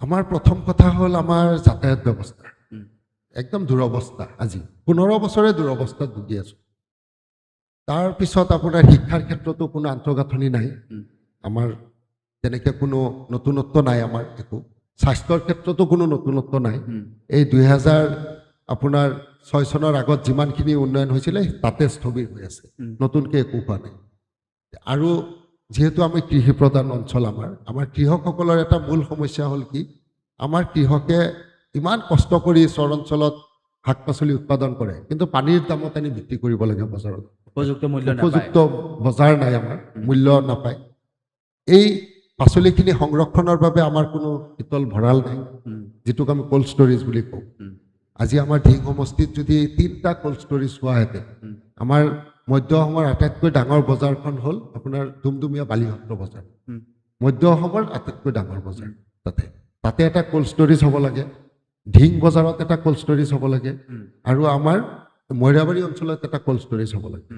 আমাৰ প্ৰথম কথা হ'ল আমাৰ যাতায়াত ব্যৱস্থা একদম দুৰৱস্থা আজি 15 বছৰে দুৰৱস্থাত ভুগি আছোঁ তাৰপিছত আপোনাৰ শিক্ষাৰ ক্ষেত্ৰতো কোনো আন্তঃগাঁথনি নাই আমাৰ তেনেকৈ কোনো নতুনত্ব নাই আমাৰ একো স্বাস্থ্যৰ ক্ষেত্ৰতো কোনো নতুনত্ব নাই এই 2000 আপোনাৰ 6 চনৰ আগত যিমানখিনি উন্নয়ন হৈছিলে তাতে স্থবিৰ হৈ আছে নতুনকৈ একো হোৱা নাই আৰু যেহেতু আমি কৃষি প্ৰধান অঞ্চল আমাৰ কৃষকসকলৰ এটা মূল সমস্যা হ'ল কি আমাৰ কৃষকে ইমান কষ্ট কৰি চৰ অঞ্চলত শাক পাচলি উৎপাদন কৰে কিন্তু পানীৰ দামত আনি বিক্ৰী কৰিব লাগে বজাৰত উপযুক্ত মূল্য উপযুক্ত বজাৰ নাই আমাৰ মূল্য নাপায় এই পাচলিখিনি সংৰক্ষণৰ বাবে আমাৰ কোনো শীতল ভঁৰাল নাই যিটোক আমি কোল্ড ষ্টৰেজ বুলি কওঁ আজি আমাৰ ঢিং সমষ্টিত যদি 3টা কোল্ড ষ্টৰেজ হোৱাহেঁতেন আমাৰ মধ্য অসমৰ আটাইতকৈ ডাঙৰ বজাৰখন হ'ল আপোনাৰ ডুমডুমীয়া বালিসত্ৰ বজাৰ মধ্য অসমৰ আটাইতকৈ ডাঙৰ বজাৰ তাতে এটা কোল্ড ষ্টৰেজ হ'ব লাগে ঢিং বজাৰত এটা কোল্ড ষ্টৰেজ হ'ব লাগে আৰু আমাৰ মইৰাবাৰী অঞ্চলত এটা কোল্ড ষ্টৰেজ হ'ব লাগে